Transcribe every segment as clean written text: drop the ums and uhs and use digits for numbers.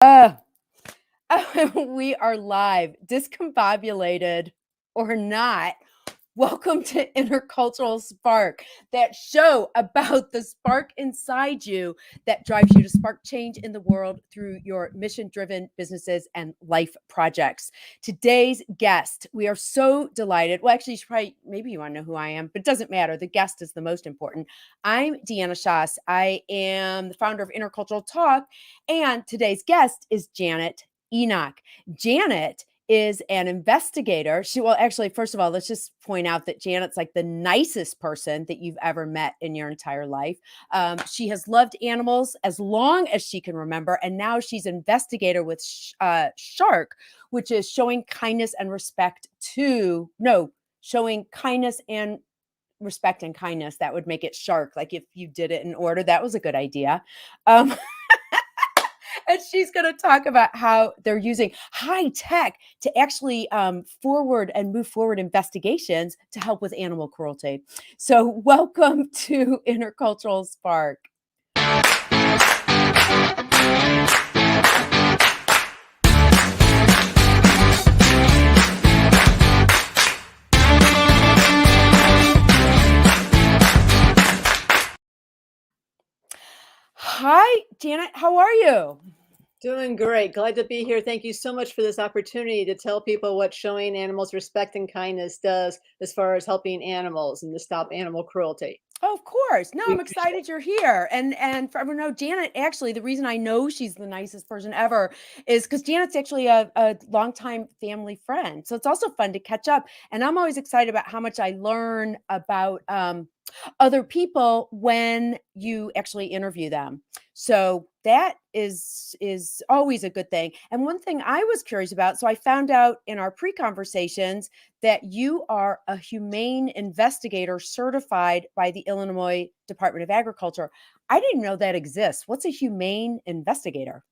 Uh, we are live, discombobulated or not. Welcome to Intercultural Spark, that show about the spark inside you that drives you to spark change in the world through your mission-driven businesses and life projects. Today's guest, we are so delighted. Well, actually, maybe you want to know who I am, but it doesn't matter. The guest is the most important. I'm Deanna Schaas. I am the founder of Intercultural Talk, and today's guest is Janet Enoch. Janet is an investigator. Actually, first of all, let's just point out that Janet's like the nicest person that you've ever met in your entire life. She has loved animals as long as she can remember, and now she's investigator with Shark, which is showing kindness and respect showing kindness and respect and kindness. That would make it Shark. Like if you did it in order, that was a good idea. And she's going to talk about how they're using high tech to actually move forward investigations to help with animal cruelty. So welcome to Intercultural Spark. Hi, Janet. How are you? Doing great. Glad to be here. Thank you so much for this opportunity to tell people what showing animals respect and kindness does as far as helping animals and to stop animal cruelty. Oh, of course. No, I'm excited you're here. And for everyone know, Janet, actually, the reason I know she's the nicest person ever is because Janet's actually a longtime family friend. So it's also fun to catch up. And I'm always excited about how much I learn about other people when you actually interview them. So that is always a good thing. And one thing I was curious about, so I found out in our pre-conversations that you are a humane investigator certified by the Illinois Department of Agriculture. I didn't know that exists. What's a humane investigator?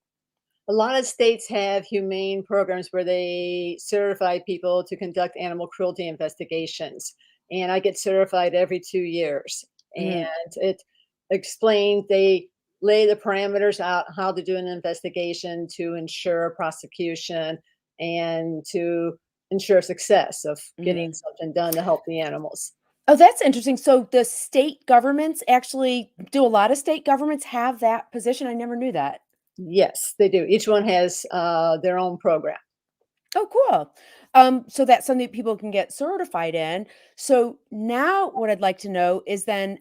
A lot of states have humane programs where they certify people to conduct animal cruelty investigations. And I get certified every 2 years. Mhm. And it explains, they lay the parameters out how to do an investigation to ensure prosecution and to ensure success of getting Mhm. something done to help the animals. Oh, that's interesting. So the state governments actually do a lot of state governments have that position? I never knew that. Yes, they do. Each one has their own program. Oh, cool. So that's something people can get certified in. So now what I'd like to know is then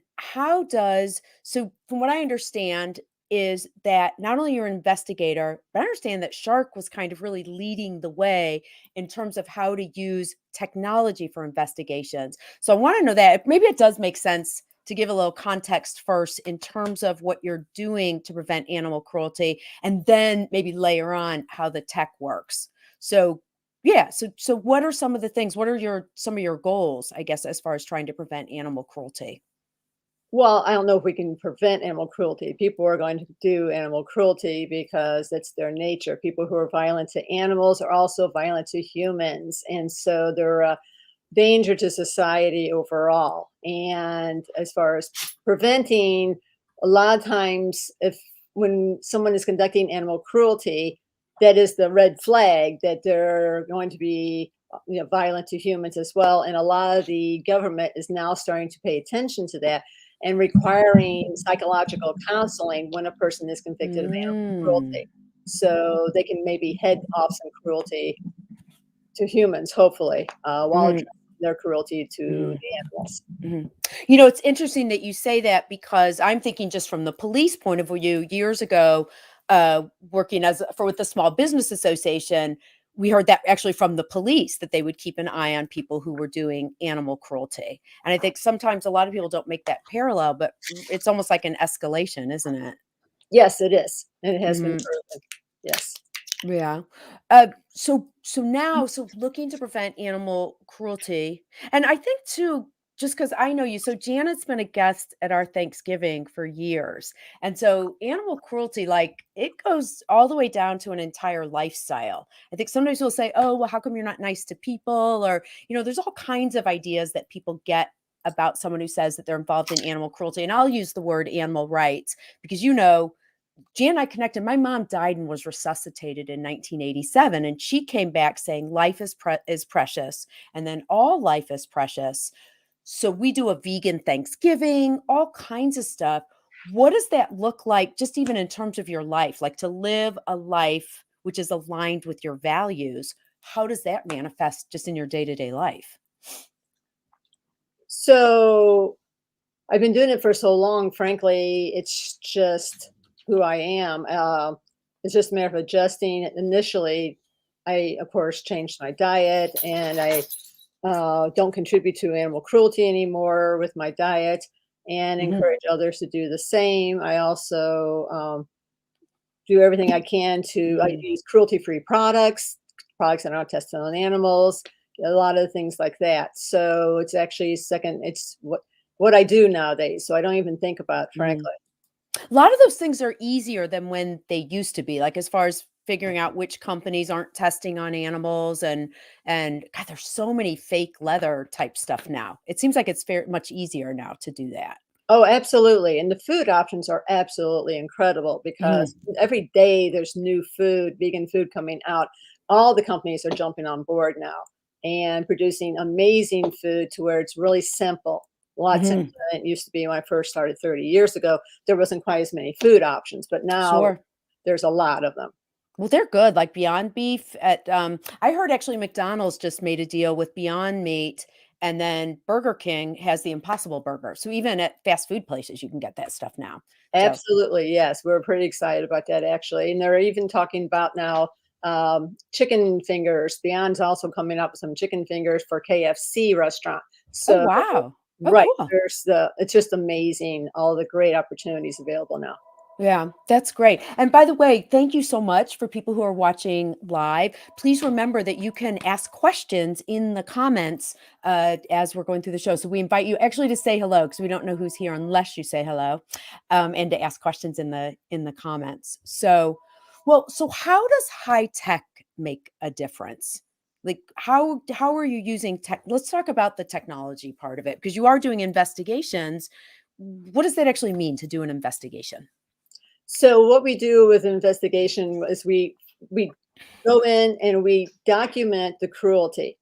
so from what I understand is that not only you're an investigator, but I understand that Shark was kind of really leading the way in terms of how to use technology for investigations. So I want to know that maybe it does make sense to give a little context first in terms of what you're doing to prevent animal cruelty, and then maybe layer on how the tech works. So yeah, so what are some of the things? What are some of your goals, I guess, as far as trying to prevent animal cruelty? Well, I don't know if we can prevent animal cruelty. People are going to do animal cruelty because that's their nature. People who are violent to animals are also violent to humans. And so they're a danger to society overall. And as far as preventing, a lot of times, if when someone is conducting animal cruelty, that is the red flag that they're going to be violent to humans as well. And a lot of the government is now starting to pay attention to that and requiring psychological counseling when a person is convicted of animal Mm. cruelty. So they can maybe head off some cruelty to humans, hopefully, while Mhm, addressing their cruelty to mhm, the animals. mhm. You know, it's interesting that you say that because I'm thinking just from the police point of view, years ago, working with the Small Business Association, we heard that actually from the police that they would keep an eye on people who were doing animal cruelty. And I think sometimes a lot of people don't make that parallel, but it's almost like an escalation, isn't it? Yes, it is, and it has been Mhm. proven. Yes. Yeah. So looking to prevent animal cruelty, and I think too, just because I know you, so Janet's been a guest at our Thanksgiving for years, and so animal cruelty, like it goes all the way down to an entire lifestyle. I think sometimes we'll say, "Oh, well, how come you're not nice to people?" Or there's all kinds of ideas that people get about someone who says that they're involved in animal cruelty, and I'll use the word animal rights because Jan and I connected. My mom died and was resuscitated in 1987, and she came back saying life is precious, and then all life is precious. So we do a vegan Thanksgiving, all kinds of stuff. What does that look like, just even in terms of your life, like to live a life which is aligned with your values? How does that manifest just in your day-to-day life? So I've been doing it for so long, frankly, it's just who I am. It's just a matter of adjusting. Initially, I, of course, changed my diet, and I don't contribute to animal cruelty anymore with my diet, and Mhm, encourage others to do the same. I also do everything I can to I mhm. use cruelty-free products that aren't tested on animals, a lot of things like that. So it's actually second. It's what I do nowadays. So I don't even think about, Mhm. frankly. A lot of those things are easier than when they used to be, like, as far as figuring out which companies aren't testing on animals, and God, there's so many fake leather type stuff now. It seems like it's very much easier now to do that. Oh, absolutely. And the food options are absolutely incredible Mhm, because every day there's new food, vegan food coming out. All the companies are jumping on board now and producing amazing food to where it's really simple. A lot simpler mhm. than it used to be when I first started 30 years ago. There wasn't quite as many food options, but now Sure. there's a lot of them. Well, they're good, like Beyond Beef at, I heard actually McDonald's just made a deal with Beyond Meat, and then Burger King has the Impossible Burger. So even at fast food places, you can get that stuff now. So, Absolutely, yes. We're pretty excited about that actually. And they're even talking about now chicken fingers. Beyond's also coming up with some chicken fingers for KFC restaurant. oh, So wow. Oh, right, cool. it's just amazing all the great opportunities available now. Yeah, that's great. And by the way, thank you so much for people who are watching live. Please remember that you can ask questions in the comments as we're going through the show. So we invite you actually to say hello because we don't know who's here unless you say hello, and to ask questions in the comments. So, well, so how does high tech make a difference? Like how are you using tech? Let's talk about the technology part of it because you are doing investigations. What does that actually mean to do an investigation? So what we do with investigation is we go in and we document the cruelty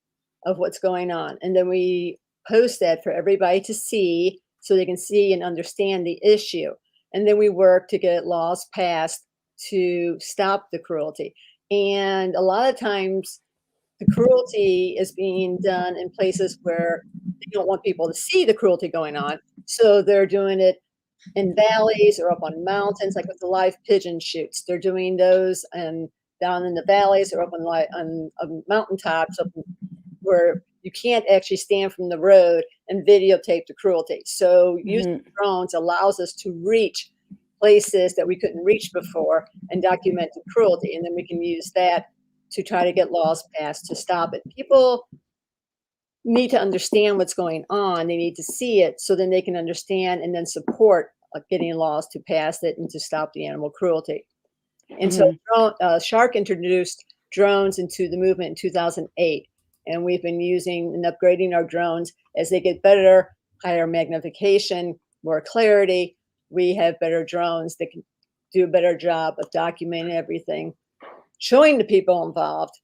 of what's going on, and then we post that for everybody to see so they can see and understand the issue. And then we work to get laws passed to stop the cruelty. And a lot of times the cruelty is being done in places where they don't want people to see the cruelty going on. So they're doing it in valleys or up on mountains, like with the live pigeon shoots. They're doing those and down in the valleys or up on mountaintops up where you can't actually stand from the road and videotape the cruelty. So using Mhm. drones allows us to reach places that we couldn't reach before and document the cruelty. And then we can use that to try to get laws passed to stop it. People need to understand what's going on. They need to see it so then they can understand and then support getting laws to pass it and to stop the animal cruelty. And so Mhm. Shark introduced drones into the movement in 2008. And we've been using and upgrading our drones as they get better, higher magnification, more clarity. We have better drones that can do a better job of documenting everything, showing the people involved,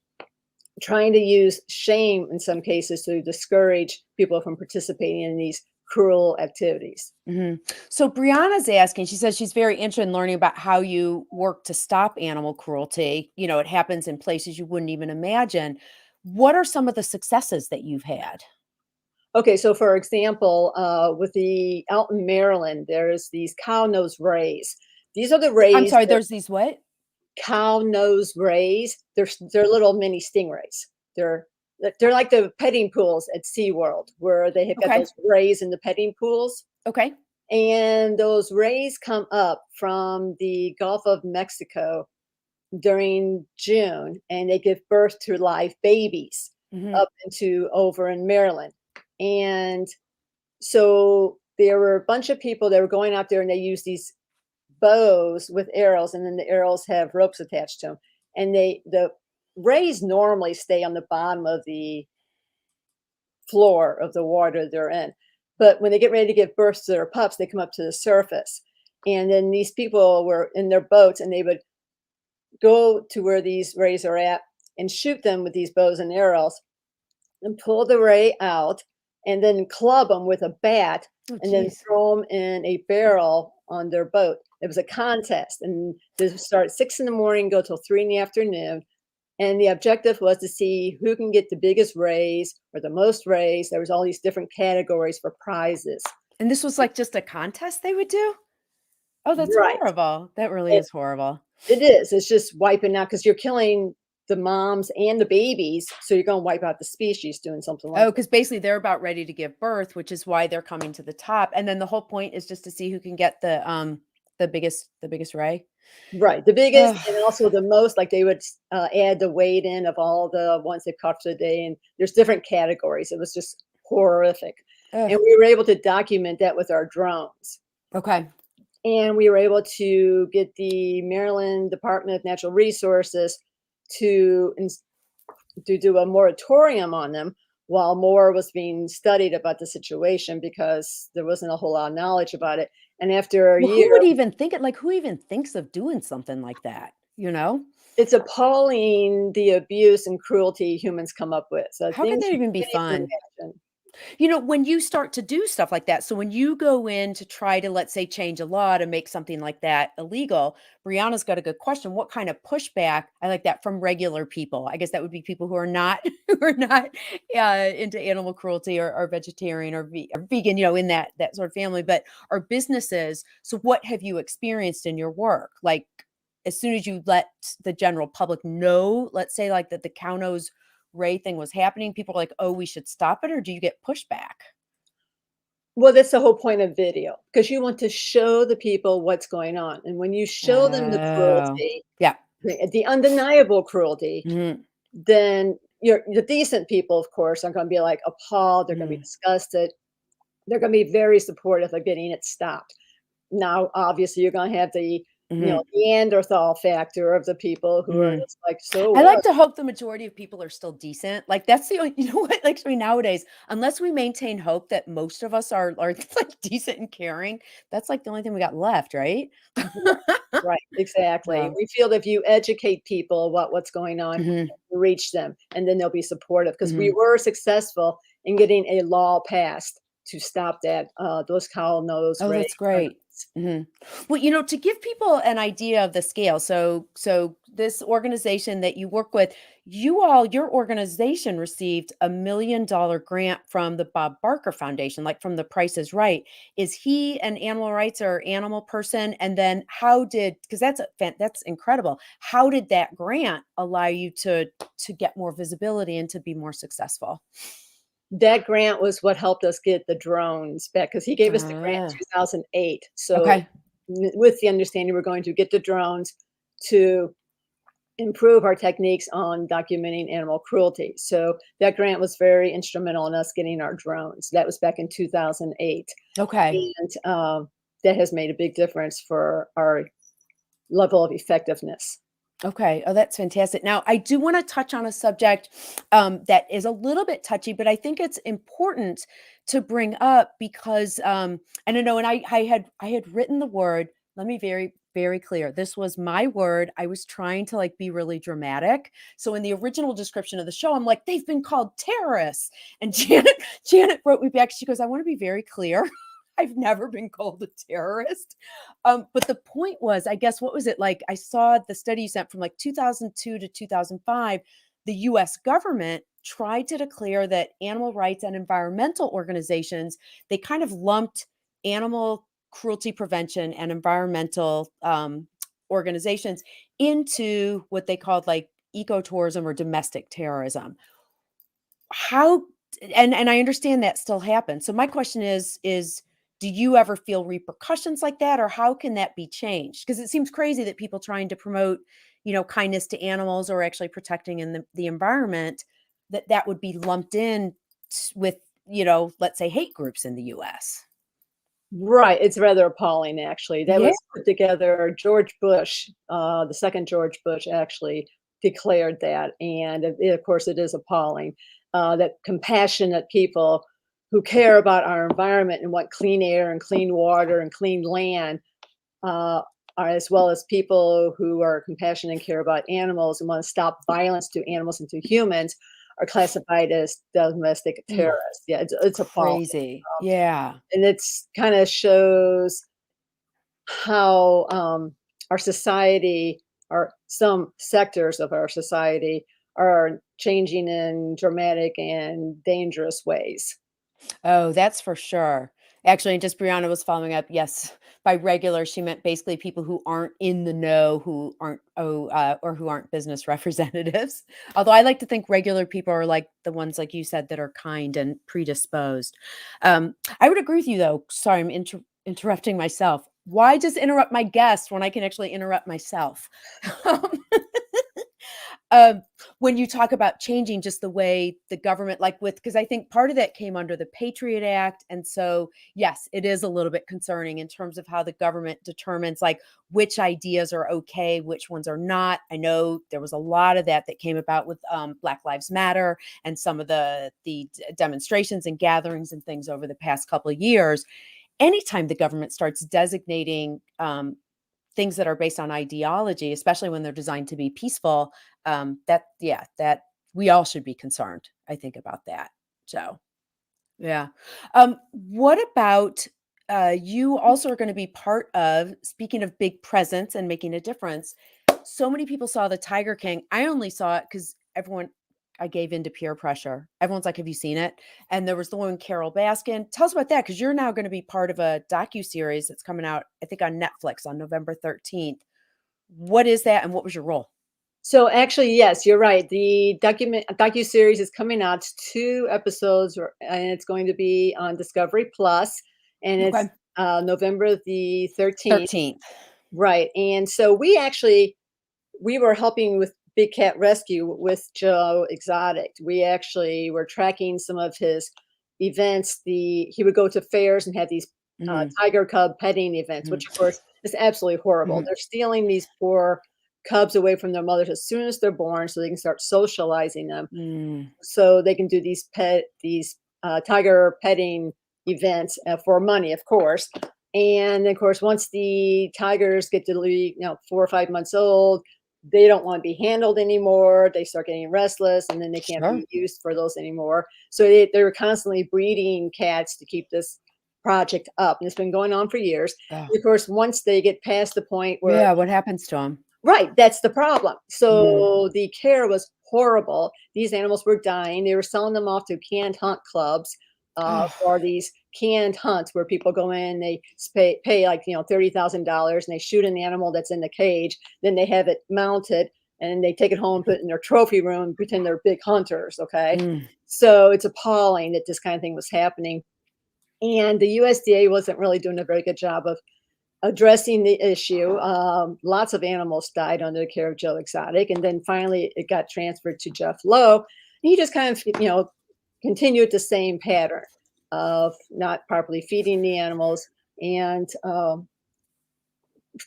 trying to use shame in some cases to discourage people from participating in these cruel activities. Mhm. So Brianna's asking, she says she's very interested in learning about how you work to stop animal cruelty. You know, it happens in places you wouldn't even imagine. What are some of the successes that you've had? Okay, so for example, with the out in Maryland, there's these cow nose rays. These are the I'm rays sorry, that there's these what? cow nose rays. They're little mini stingrays. They're they're like the petting pools at SeaWorld where they have got Okay. those rays in the petting pools. Okay. And those rays come up from the Gulf of Mexico during June, and they give birth to live babies Mhm. up into over in Maryland. And so there were a bunch of people that were going out there and they use these bows with arrows, and then the arrows have ropes attached to them. And the rays normally stay on the bottom of the floor of the water they're in. But when they get ready to give birth to their pups, they come up to the surface. And then these people were in their boats, and they would go to where these rays are at and shoot them with these bows and arrows and pull the ray out and then club them with a bat Oh, and then geez. throw them in a barrel on their boat. It was a contest, and this would start at 6 in the morning, go till 3 in the afternoon. And the objective was to see who can get the biggest rays or the most rays. There was all these different categories for prizes. And this was like just a contest they would do? Oh, that's Right. horrible. That really It, is horrible. it is. It's just wiping out because you're killing the moms and the babies. So you're going to wipe out the species doing something like Oh, that. because basically they're about ready to give birth, which is why they're coming to the top. And then the whole point is just to see who can get the biggest ray. Right. The biggest Ugh, and also the most, like they would add the weight in of all the ones they caught for the day. And there's different categories. It was just horrific. ugh. And we were able to document that with our drones. Okay. And we were able to get the Maryland Department of Natural Resources to to do a moratorium on them while more was being studied about the situation because there wasn't a whole lot of knowledge about it. And after a Well, who year, would even think it? Like, who even thinks of doing something like that? You know? it's appalling the abuse and cruelty humans come up with. So How could things that you even be can't even fun? imagine. When you start to do stuff like that, so when you go in to try to, let's say, change a law to make something like that illegal, Brianna's got a good question. What kind of pushback? I like that from regular people. I guess that would be people who are not who are not into animal cruelty or vegetarian or vegan, in that sort of family, but are businesses. So what have you experienced in your work? Like as soon as you let the general public know, let's say like that the Kauno's Ray thing was happening, people are like, "Oh, we should stop it," or do you get pushback? Well, that's the whole point of video because you want to show the people what's going on. And when you show them the Oh. cruelty, Yeah. the undeniable cruelty, Mhm, then the decent people, of course, are gonna be, like, appalled, they're gonna be mhm, disgusted, they're gonna be very supportive of getting it stopped. Now, obviously, you're gonna have the, mhm, Neanderthal factor of the people who are mhm. just like, "So I like what?" to hope the majority of people are still decent. Like, that's the only what, like, so nowadays, unless we maintain hope that most of us are, like, decent and caring, that's, like, the only thing we got left, right? Right, right, exactly. Wow. We feel that if you educate people about what's going on, Mhm, reach them, and then they'll be supportive. Because we mhm. were successful in getting a law passed to stop that, those cow nose Oh, ray that's great. tournaments. Mhm. Well, to give people an idea of the scale, so this organization that you work with, your organization received $1 million grant from the Bob Barker Foundation, like from the Price is Right. Is he an animal rights or animal person? And then because that's incredible. How did that grant allow you to get more visibility and to be more successful? That grant was what helped us get the drones back because he gave us the grant in Ah, 2008. So, okay. with the understanding we're going to get the drones to improve our techniques on documenting animal cruelty. So, that grant was very instrumental in us getting our drones. That was back in 2008. Okay. And that has made a big difference for our level of effectiveness. Okay. Oh, that's fantastic. Now, I do want to touch on a subject that is a little bit touchy, but I think it's important to bring up because, and I know, and I had written the word. Let me very very clear. This was my word. I was trying to like be really dramatic. So in the original description of the show, I'm like, they've been called terrorists. And Janet wrote me back. She goes, I want to be very clear. I've never been called a terrorist. But the point was, I guess, what was it like? I saw the study you sent from like 2002 to 2005. The US government tried to declare that animal rights and environmental organizations, they kind of lumped animal cruelty prevention and environmental organizations into what they called like ecotourism or domestic terrorism. How and I understand that still happens. So my question is do you ever feel repercussions like that or how can that be changed? Because it seems crazy that people trying to promote, kindness to animals or actually protecting in the environment that would be lumped in with, let's say hate groups in the US. Right, it's rather appalling, actually. That Yeah. was put together George Bush, the 2nd George Bush actually declared that, and of course, it is appalling, that compassionate people who care about our environment and want clean air and clean water and clean land as well as people who are compassionate and care about animals and want to stop violence to animals and to humans, are classified as domestic Mm, terrorists. Yeah, it's appalling. crazy. Yeah. And it's kind of shows how our society, or some sectors of our society, are changing in dramatic and dangerous ways. Oh, that's for sure. Actually, and just Brianna was following up. Yes, by regular, she meant basically people who aren't in the know, who aren't or who aren't business representatives. Although I like to think regular people are like the ones, like you said, that are kind and predisposed. I would agree with you, though. Sorry, I'm interrupting myself. Why just interrupt my guest when I can actually interrupt myself? um, when you talk about changing just the way the government, like with, because I think part of that came under the Patriot Act. And so, yes, it is a little bit concerning in terms of how the government determines like which ideas are okay, which ones are not. I know there was a lot of that that came about with Black Lives Matter and some of the demonstrations and gatherings and things over the past couple of years. Anytime the government starts designating things that are based on ideology, especially when they're designed to be peaceful, that we all should be concerned, I think, about that. So, yeah. What about you also are going to be part of, speaking of big presence and making a difference, so many people saw the Tiger King. I only saw it because I gave in to peer pressure. Everyone's like, have you seen it? And there was the one Carol Baskin. Tell us about that, because you're now going to be part of a docu-series that's coming out, I think, on Netflix on November 13th. What is that, and what was your role? So actually, yes, you're right. The docu-series is coming out. It's 2 episodes, and it's going to be on Discovery Plus, and it's Okay. November the 13th. 13th. Right. And so we were helping with Big Cat Rescue with Joe Exotic. We actually were tracking some of his events. He would go to fairs and have these Mhm, tiger cub petting events, mhm, which of course is absolutely horrible. mhm, They're stealing these poor cubs away from their mothers as soon as they're born, so they can start socializing them, mm, so they can do these tiger petting events for money, of course. And of course, once the tigers get to be 4 or 5 months old, they don't want to be handled anymore. They start getting restless, and then they can't sure. be used for those anymore. So they're constantly breeding cats to keep this project up, and it's been going on for years. Oh, And of course, once they get past the point where yeah, what happens to him? right, that's the problem. Mm. So the care was horrible. These animals were dying. They were selling them off to canned hunt clubs Oh, for these canned hunts where people go in, they pay like $30,000, and they shoot an animal that's in the cage. Then they have it mounted, and they take it home, put it in their trophy room, pretend they're big hunters. Okay, mm, so it's appalling that this kind of thing was happening, and the USDA wasn't really doing a very good job of addressing the issue. Lots of animals died under the care of Joe Exotic, and then finally it got transferred to Jeff Lowe. And he just kind of, continued the same pattern of not properly feeding the animals and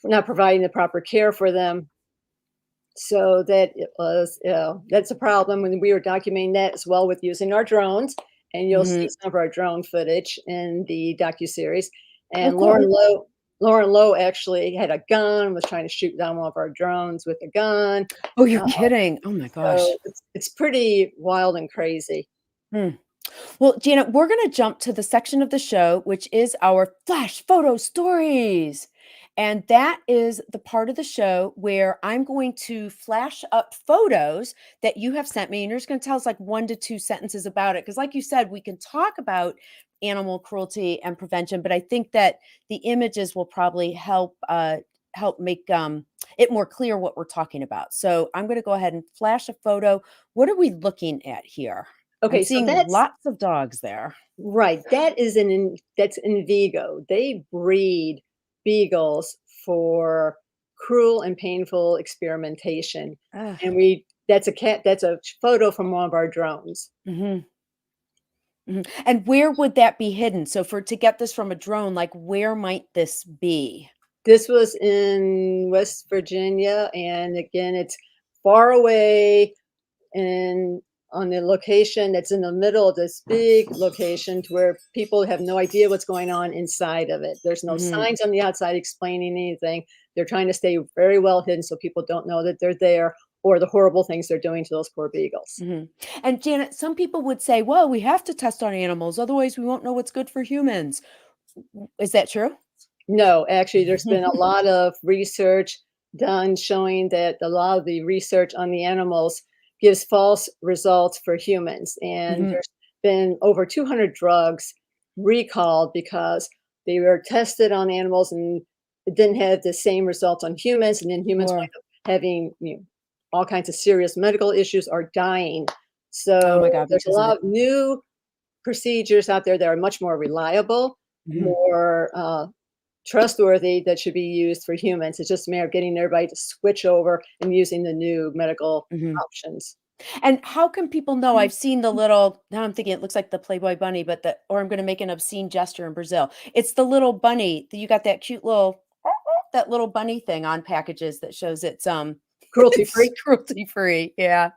not providing the proper care for them. So that it was, that's a problem when we were documenting that as well with using our drones. And you'll see mhm. some of our drone footage in the docu-series. Oh, And cool. Lauren Lowe actually had a gun, was trying to shoot down one of our drones with a gun. Oh, you're Uh, kidding. Oh my so gosh. it's pretty wild and crazy. Mm. Well, Gina, we're going to jump to the section of the show, which is our flash photo stories. And that is the part of the show where I'm going to flash up photos that you have sent me. And you're just going to tell us like 1 to 2 sentences about it. Because, like you said, we can talk about animal cruelty and prevention, but I think that the images will probably help make it more clear what we're talking about. So I'm going to go ahead and flash a photo. What are we looking at here? I'm Okay, so seeing that's lots of dogs there. right. That's in Vigo. They breed beagles for cruel and painful experimentation. Ugh, And that's a photo from one of our drones. mhm, mhm, and where would that be hidden? So for to get this from a drone, like, where might this be? This was in West Virginia, and again, it's far away in on the location that's in the middle of this big location to where people have no idea what's going on inside of it. There's no Mhm. signs on the outside explaining anything. They're trying to stay very well hidden so people don't know that they're there or the horrible things they're doing to those poor beagles. Mhm. And Janet, some people would say, "Well, we have to test on animals, otherwise we won't know what's good for humans." Is that true? No, actually, there's been a lot of research done showing that a lot of the research on the animals gives false results for humans. And Mhm. there's been over 200 drugs recalled because they were tested on animals and it didn't have the same results on humans. And then humans Sure. wind up having, all kinds of serious medical issues or dying. Oh So my god, there's a because of lot it. of new procedures out there that are much more reliable, Mhm. more trustworthy, that should be used for humans. It's just a matter of getting everybody to switch over and using the new medical Mhm. options. And how can people know? I've seen the little now I'm thinking it looks like the Playboy bunny, but the or I'm gonna make an obscene gesture in Brazil. It's the little bunny that you got that cute little that little bunny thing on packages that shows it's, Cruelty it's free? cruelty free, yeah.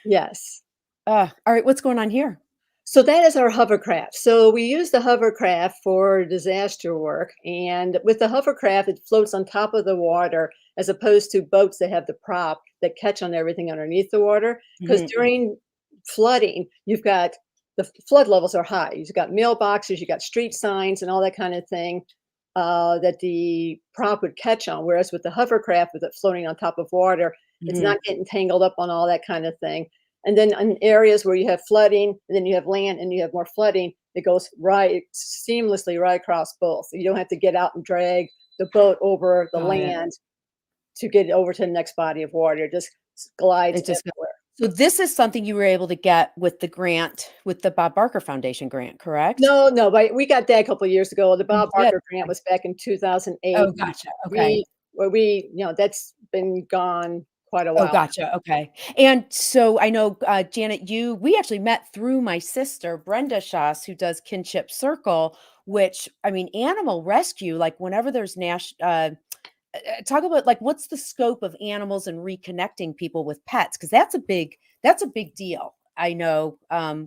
Yes. Alright, what's going on here? So that is our hovercraft. So we use the hovercraft for disaster work. And with the hovercraft, it floats on top of the water as opposed to boats that have the prop that catch on everything underneath the water. Because Mhm. during flooding, you've got the flood levels are high. You've got mailboxes, you've got street signs, and all that kind of thing that the prop would catch on. Whereas with the hovercraft, with it floating on top of water, it's Mhm. not getting tangled up on all that kind of thing. And then in areas where you have flooding, and then you have land and you have more flooding, it goes right seamlessly right across both. So you don't have to get out and drag the boat over the Got it. land to get over to the next body of water. It just glides It just got everywhere. so this is something you were able to get with the grant with the Bob Barker Foundation grant, correct? No, no, but we got that a couple of years ago. The Oh, you Bob did? Barker grant Okay. was back in 2008. Oh, gotcha, okay. We that's been gone quite a Oh, while. gotcha, okay. And so I know, Janet, we actually met through my sister, Brenda Shaws, who does Kinship Circle, which, I mean, animal rescue, like, whenever there's talk about, like, what's the scope of animals and reconnecting people with pets? Because that's a big deal. I know,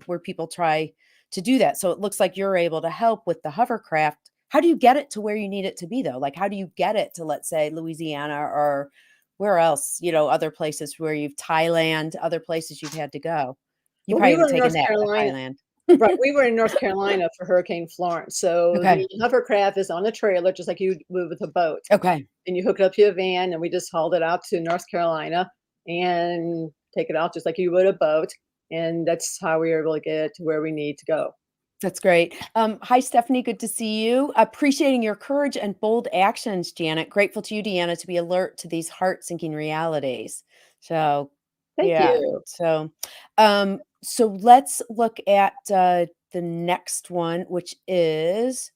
where people try to do that. So it looks like you're able to help with the hovercraft. How do you get it to where you need it to be, though? Like, how do you get it to, let's say, Louisiana or where else, other places where Thailand, other places you've had to go? You Well, probably we were haven't in taken North that to Carolina. Thailand. Right, we were in North Carolina for Hurricane Florence, so Okay. the hovercraft is on a trailer just like you would with a boat, Okay. and you hook it up to a van, and we just hauled it out to North Carolina and take it out just like you would a boat, and that's how we were able to get it to where we need to go. That's great. Hi, Stephanie. Good to see you. Appreciating your courage and bold actions, Janet. Grateful to you, Deanna, to be alert to these heart sinking realities. So, Thank yeah. you. So let's look at the next one, which is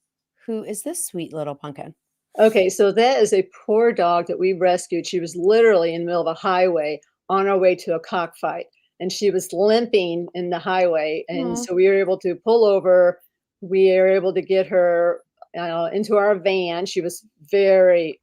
who is this sweet little pumpkin? Okay, so that is a poor dog that we rescued. She was literally in the middle of a highway on our way to a cockfight, and she was limping in the highway. And Aw. so we were able to pull over. We were able to get her into our van. She was very,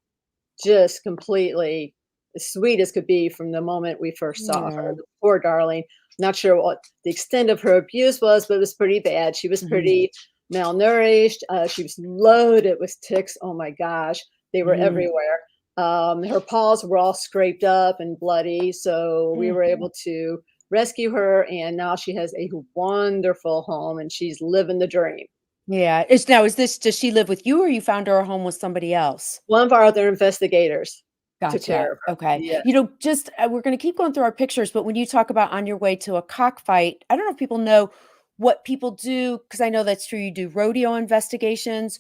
just completely as sweet as could be from the moment we first saw her. Yeah. The poor darling. Not sure what the extent of her abuse was, but it was pretty bad. She was Mhm. pretty malnourished. She was loaded with ticks. Oh my gosh, they were Mhm. everywhere. Her paws were all scraped up and bloody. So we Mm. were able to rescue her, and now she has a wonderful home, and she's living the dream. Yeah. Does she live with you or you found her a home with somebody else? One of our other investigators took Gotcha. care of her. Okay. Yeah. Just we're going to keep going through our pictures, but when you talk about on your way to a cockfight, I don't know if people know what people do because I know that's true. You do rodeo investigations.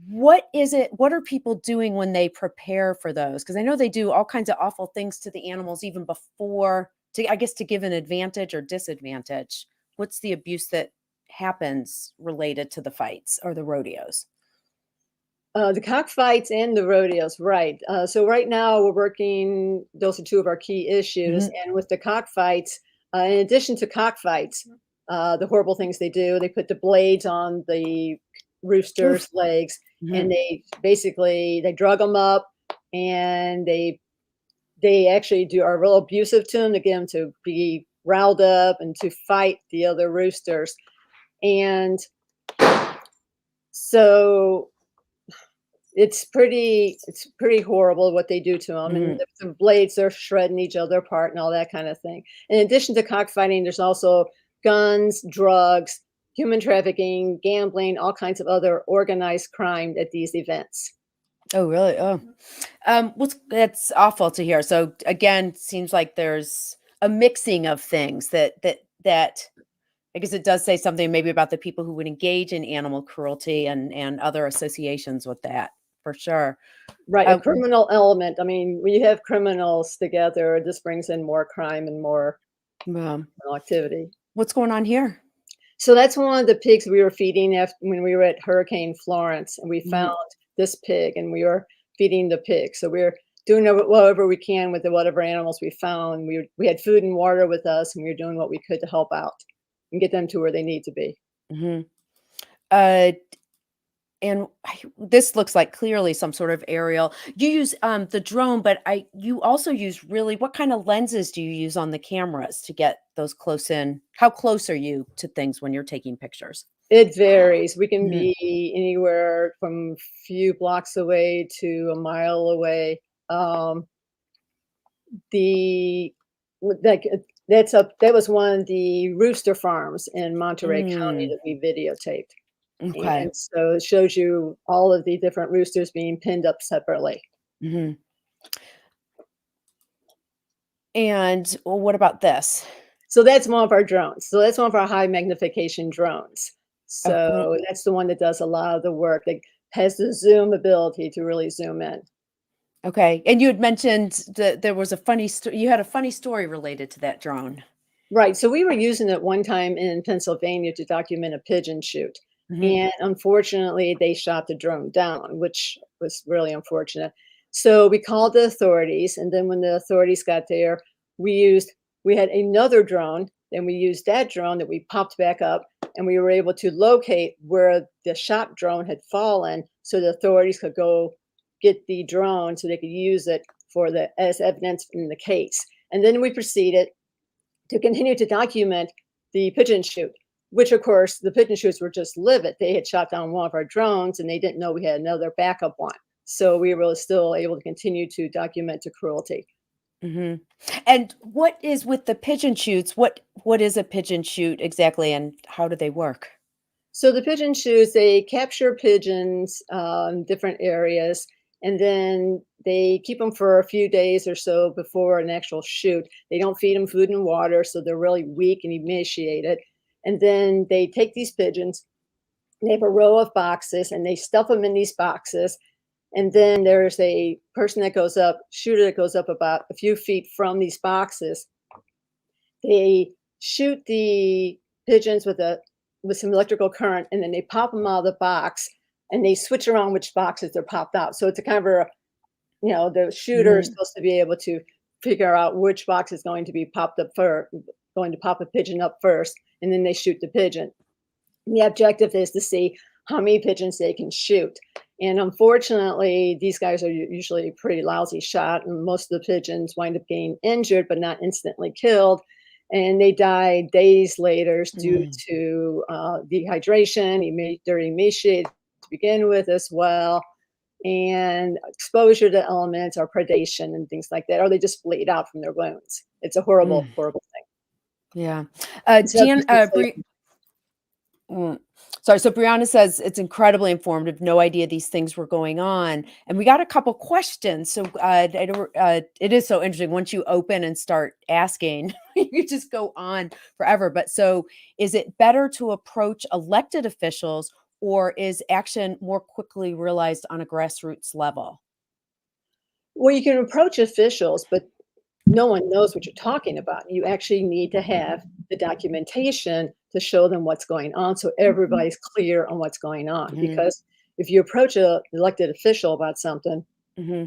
What is it? What are people doing when they prepare for those? Because I know they do all kinds of awful things to the animals even before I guess, to give an advantage or disadvantage. What's the abuse that happens related to the fights or the rodeos? The cockfights and the rodeos, right. So right now we're working, those are two of our key issues. Mhm. And with the cockfights, in addition to cockfights, the horrible things they do, they put the blades on the Oof. roosters' legs, and Mhm. they drug them up, and they actually are real abusive to them to get them to be riled up and to fight the other roosters. And so it's pretty horrible what they do to them. And Mhm. the blades, they're shredding each other apart and all that kind of thing. In addition to cockfighting, there's also guns, drugs, human trafficking, gambling, all kinds of other organized crime at these events. Oh, really? Oh. What's that's awful to hear. So again, seems like there's a mixing of things that I guess it does say something maybe about the people who would engage in animal cruelty and other associations with that, for sure. Right, a Uh, criminal element. I mean, when you have criminals together, this brings in more crime and more um, criminal activity. what's going on here? So that's one of the pigs we were feeding after when we were at Hurricane Florence, and we Mhm. found this pig, and we were feeding the pig. So we're doing whatever we can with the whatever animals we found. We had food and water with us, and we were doing what we could to help out and get them to where they need to be. Mhm. Uh, and this looks like clearly some sort of aerial. You use the drone, but you also use really what kind of lenses do you use on the cameras to get those close in? How close are you to things when you're taking pictures? It varies. We can Mhm. be anywhere from a few blocks away to a mile away. Um, the like that was one of the rooster farms in Monterey County Mm, that we videotaped. okay. And so it shows you all of the different roosters being pinned up separately. Mhm. And well, what about this? So that's one of our drones. So that's one of our high magnification drones. Oh, mm, So that's the one that does a lot of the work, that has the zoom ability to really zoom in. okay. And you had mentioned that there was a you had a funny story related to that drone. Right, so we were using it one time in Pennsylvania to document a pigeon shoot, Mhm. and unfortunately, they shot the drone down, which was really unfortunate. So we called the authorities, and then when the authorities got there, we had another drone, and we used that drone that we popped back up, and we were able to locate where the shot drone had fallen, so the authorities could go get the drone so they could use it for the as evidence in the case. And then we proceeded to continue to document the pigeon shoot, which of course the pigeon shoots were just livid. They had shot down one of our drones and they didn't know we had another backup one. So we were still able to continue to document the cruelty. Mhm. And what is with the pigeon shoots? What is a pigeon shoot exactly, and how do they work? So the pigeon shoots, they capture pigeons in different areas, and then they keep them for a few days or so before an actual shoot. They don't feed them food and water, so they're really weak and emaciated. And then they take these pigeons. They have a row of boxes and they stuff them in these boxes. And then there's a person that goes up, shooter that goes up about a few feet from these boxes. They shoot the pigeons with some electrical current, and then they pop them out of the box, and they switch around which boxes they're popped out. So it's a kind of a, the shooter is Mhm. supposed to be able to figure out which box is going to be popped up first, going to pop a pigeon up first, and then they shoot the pigeon. The objective is to see how many pigeons they can shoot. And unfortunately, these guys are usually a pretty lousy shot, and most of the pigeons wind up getting injured, but not instantly killed. And they die days later due Mm. to dehydration. They're emaciated to begin with as well, and exposure to elements or predation and things like that, or they just bleed out from their wounds. It's a horrible, Mm. horrible thing. Yeah. So Jan Mm. Sorry, so Brianna says it's incredibly informative. No idea these things were going on, and we got a couple questions. So it is so interesting. Once you open and start asking, you just go on forever. But so, is it better to approach elected officials, or is action more quickly realized on a grassroots level? well, you can approach officials, but no one knows what you're talking about. You actually need to have the documentation to show them what's going on so everybody's clear on what's going on. Hmm. Because if you approach an elected official about something, Hmm.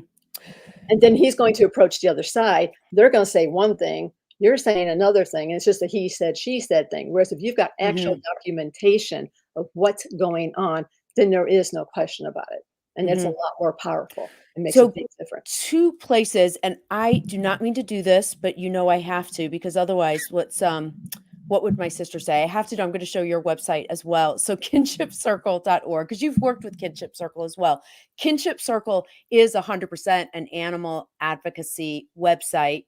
and then he's going to approach the other side, they're going to say one thing, you're saying another thing, and it's just a he said, she said thing. Whereas if you've got actual Hmm. documentation of what's going on, then there is no question about it. and it's a Mhm. lot more powerful. It makes a So big difference. 2 places, and I do not mean to do this, but you know I have to because otherwise what would my sister say? I have to do I'm gonna show your website as well. So kinshipcircle.org, because you've worked with Kinship Circle as well. Kinship Circle is 100% an animal advocacy website.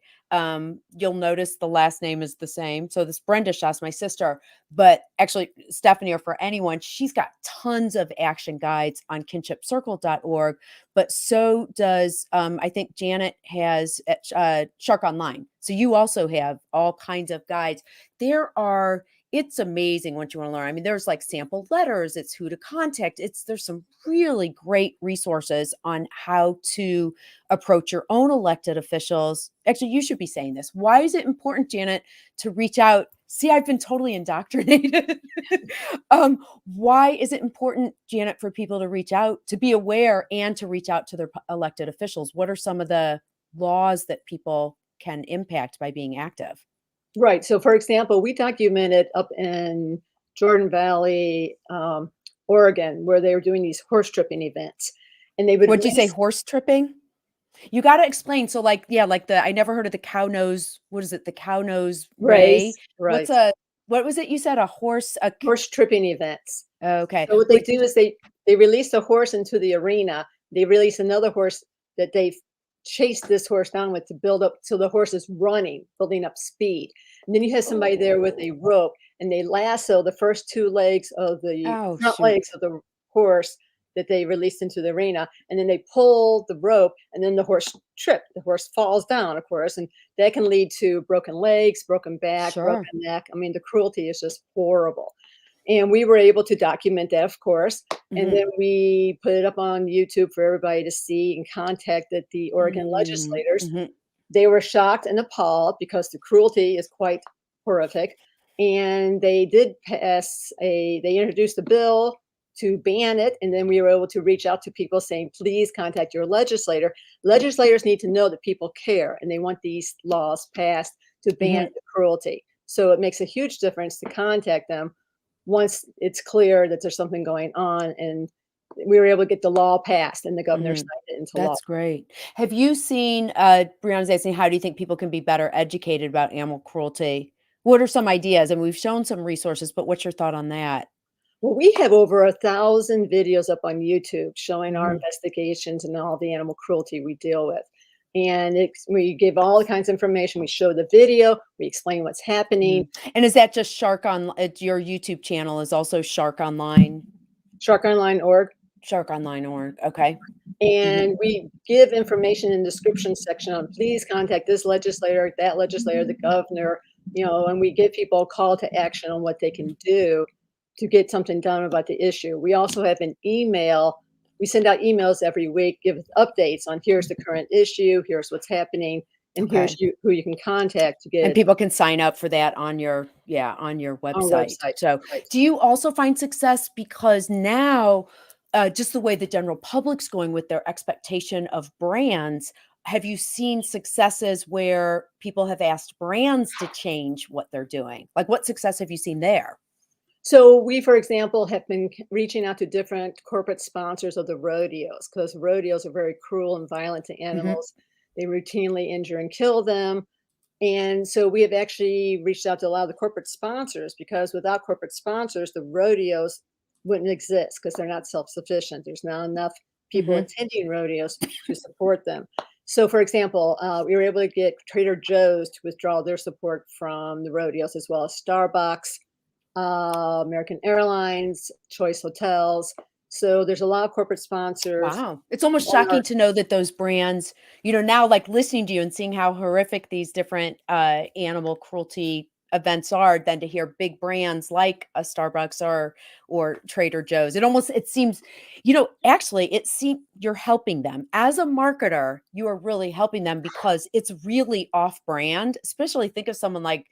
You'll notice the last name is the same. So this Brenda Shaw's my sister, but actually Stephanie or for anyone, she's got tons of action guides on kinshipcircle.org, but so does I think Janet has at Shark Online. So you also have all kinds of guides. There are it's amazing what you want to learn. I mean, there's like sample letters, it's who to contact. There's some really great resources on how to approach your own elected officials. Actually, you should be saying this. Why is it important, Janet, to reach out? See, I've been totally indoctrinated. Why is it important, Janet, for people to reach out, to be aware and to reach out to their elected officials? What are some of the laws that people can impact by being active? Right. So, for example, we documented up in Jordan Valley, Oregon, where they were doing these horse tripping events, and they would What'd you say, release horse tripping? You gotta explain. So, like, yeah, like I never heard of the cow nose. What is it? The cow nose ray. race, right? What's a what was it you said? A horse? Horse tripping events. Okay. So what they Wait. do is they release a horse into the arena. They release another horse that they chase this horse down with to build up so the horse is running, building up speed. And then you have somebody there with a rope and they lasso the first two legs of the Oh, front shoot. legs of the horse that they released into the arena. And then they pull the rope and then the horse trips. The horse falls down, of course, and that can lead to broken legs, broken back, broken Sure. neck. I mean, the cruelty is just horrible. And we were able to document that, of course. And Mhm. then we put it up on YouTube for everybody to see and contacted the Oregon Mm, legislators. mhm. They were shocked and appalled because the cruelty is quite horrific. And they did they introduced a bill to ban it. And then we were able to reach out to people saying, please contact your legislator. Legislators need to know that people care and they want these laws passed to ban Mhm. the cruelty. So it makes a huge difference to contact them once it's clear that there's something going on. And we were able to get the law passed and the governor Mhm. signed it into law. That's great. Have you seen, Brianna's asking, how do you think people can be better educated about animal cruelty? What are some ideas? And we've shown some resources, but what's your thought on that? Well, we have over 1,000 videos up on YouTube showing our Mhm. investigations and all the animal cruelty we deal with. And we give all kinds of information. We show the video, we explain what's happening. Mhm. And is that just Shark on it's your YouTube channel is also Shark Online? Sharkonline.org. Shark Online org, okay. Mhm. And we give information in the description section on please contact this legislator, that legislator, the governor, and we give people a call to action on what they can do to get something done about the issue. We also have an email. We send out emails every week, give updates on here's the current issue, here's what's happening, and Okay. who you can contact to And get people can sign up for that on your yeah, on your on our website. website. So, Right. do you also find success because now, just the way the general public's going with their expectation of brands, have you seen successes where people have asked brands to change what they're doing? Like, what success have you seen there? So we, for example, have been reaching out to different corporate sponsors of the rodeos because rodeos are very cruel and violent to Mhm. animals. They routinely injure and kill them. And so we have actually reached out to a lot of the corporate sponsors because without corporate sponsors, the rodeos wouldn't exist because they're not self-sufficient. There's not enough people Mhm. attending rodeos to support them. So, for example, we were able to get Trader Joe's to withdraw their support from the rodeos, as well as Starbucks, American Airlines, Choice Hotels. So there's a lot of corporate sponsors Wow. It's almost on shocking our to know that those brands, now like listening to you and seeing how horrific these different animal cruelty events are, than to hear big brands like a Starbucks or Trader Joe's. It seems, actually it seems you're helping them. As a marketer, you are really helping them because it's really off brand, especially think of someone like,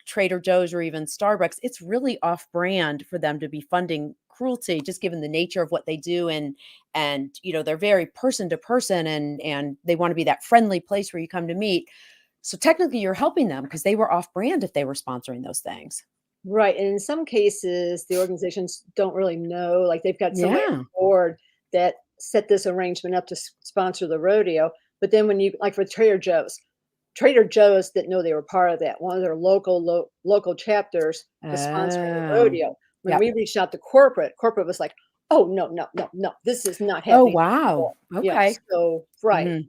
Trader Joe's or even Starbucks. It's really off brand for them to be funding cruelty just given the nature of what they do, and they're very person to person, and they want to be that friendly place where you come to meet. So technically you're helping them because they were off brand if they were sponsoring those things. right. And in some cases, the organizations don't really know, like they've got somebody on Yeah. board that set this arrangement up to sponsor the rodeo. But then when you, like for Trader Joe's didn't know they were part of that. One of their local chapters was sponsoring the Oh, rodeo. When yep. we reached out to corporate was like, "Oh, no, no, no, no, this is not Oh, happening wow. anymore." Yeah, Okay. so right. Mhm.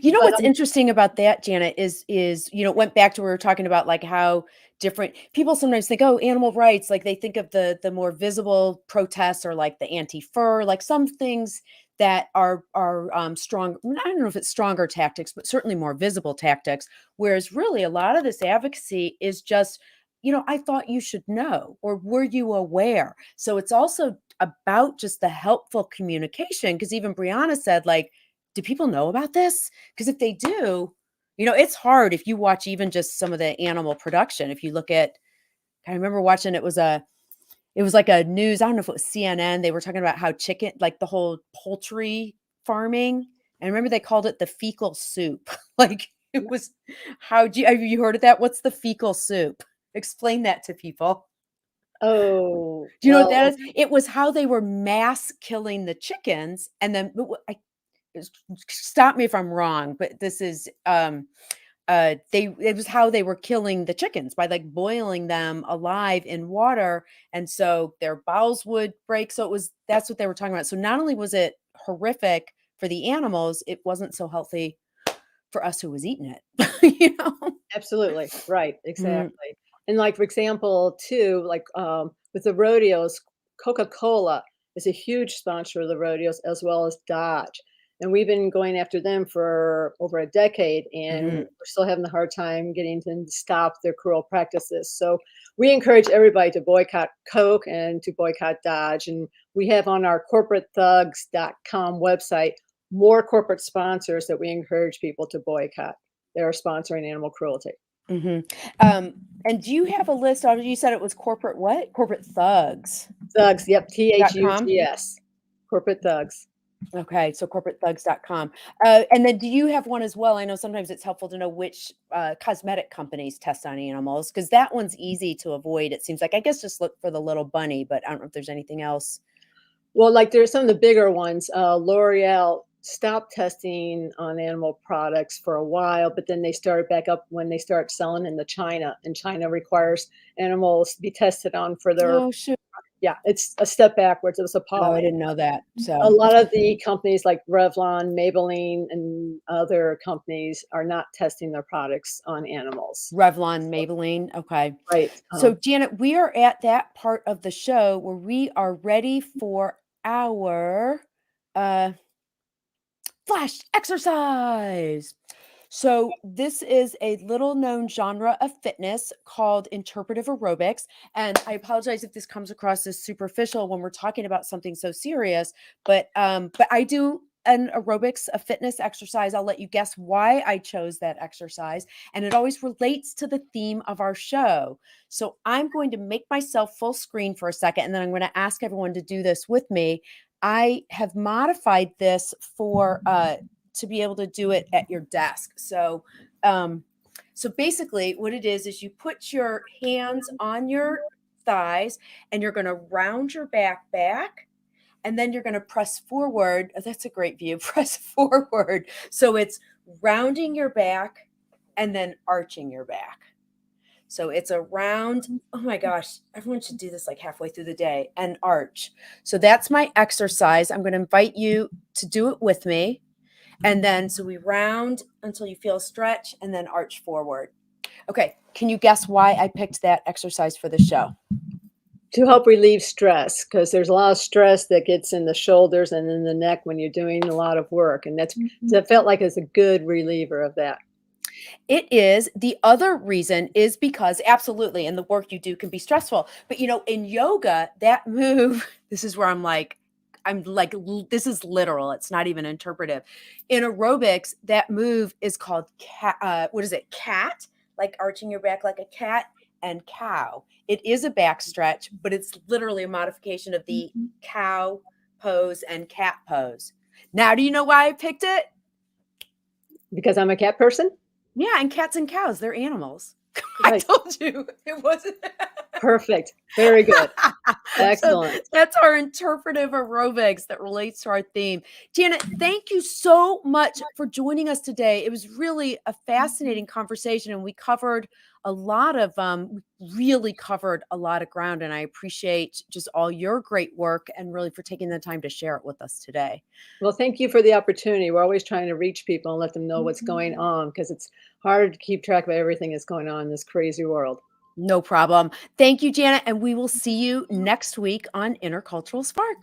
You know But, what's interesting about that, Janet, is it went back to where we were talking about like how different people sometimes think, oh, animal rights, like they think of the more visible protests or like the anti-fur, like some things that are strong. I don't know if it's stronger tactics, but certainly more visible tactics. Whereas really a lot of this advocacy is just, I thought you should know, or were you aware? So it's also about just the helpful communication. Because even Brianna said, like, do people know about this? Because if they do, it's hard if you watch even just some of the animal production. If you look at, I remember watching, it was like a news, I don't know if it was CNN. They were talking about how chicken, like the whole poultry farming. And remember they called it the fecal soup. Like it was, have you heard of that? What's the fecal soup? Explain that to people. oh, Do you know what that well, is? It was how they were mass killing the chickens. And then stop me if I'm wrong, but this is it was how they were killing the chickens by like boiling them alive in water, and so their bowels would break. So that's what they were talking about. So not only was it horrific for the animals, it wasn't so healthy for us who was eating it. you know absolutely, right, Mm, exactly. And, like, for example, too, like, with the rodeos, Coca-Cola is a huge sponsor of the rodeos as well as Dodge, and we've been going after them for over a decade, and mhm. we're still having a hard time getting them to stop their cruel practices. So we encourage everybody to boycott Coke and to boycott Dodge, and we have on our corporatethugs.com website more corporate sponsors that we encourage people to boycott. They're sponsoring animal cruelty. Mhm. And do you have a list of, you said it was corporate what? Corporate thugs. Thugs, yep, .com? Thugs. Corporate thugs. Okay, so corporatethugs.com. And then do you have one as well? I know sometimes it's helpful to know which cosmetic companies test on animals, because that one's easy to avoid. It seems like, I guess, just look for the little bunny, but I don't know if there's anything else. Well, like there's some of the bigger ones. L'Oreal stopped testing on animal products for a while, but then they started back up when they start selling into China, and China requires animals to be tested on for their, Oh, shoot. yeah, it's a step backwards. It was Oh, I appalling. didn't know that. A So lot of the companies like Revlon, Maybelline, and other companies are not testing their products on animals. Revlon, Maybelline. Okay. Right. So Janet, we are at that part of the show where we are ready for our uh flash exercise. So, this is a little known genre of fitness called interpretive aerobics. And I apologize if this comes across as superficial when we're talking about something so serious, but I do an aerobics, a fitness exercise. I'll let you guess why I chose that exercise. And it always relates to the theme of our show. So I'm going to make myself full screen for a second, and then I'm going to ask everyone to do this with me. I have modified this for to be able to do it at your desk. So basically what it is you put your hands on your thighs and you're going to round your back, and then you're going to press forward. Oh, that's a great view. Press forward. So it's rounding your back and then arching your back. So it's a round. Oh my gosh, everyone should do this like halfway through the day, and arch. So that's my exercise. I'm going to invite you to do it with me. And then, so we round until you feel a stretch and then arch forward. Okay. Can you guess why I picked that exercise for the show? To help relieve stress, because there's a lot of stress that gets in the shoulders and in the neck when you're doing a lot of work, and that felt like it's a good reliever of that. It is. The other reason is because absolutely, and the work you do can be stressful. But in yoga, that move, this is where this is literal. It's not even interpretive. In aerobics, that move is called cat. What is it? Cat, like arching your back like a cat, and cow. It is a back stretch, but it's literally a modification of the cow pose and cat pose. Now, do you know why I picked it? Because I'm a cat person? Yeah, and cats and cows, they're animals. I Right. told you it wasn't. Perfect. Very good. So Excellent. that's our interpretive aerobics that relates to our theme. Janet, thank you so much for joining us today. It was really a fascinating conversation, and we covered a lot of really covered a lot of ground, and I appreciate just all your great work and really for taking the time to share it with us today. Well, thank you for the opportunity. We're always trying to reach people and let them know what's going on because it's hard to keep track of everything that's going on in this crazy world. No problem. Thank you, Janet, and we will see you next week on Intercultural Spark.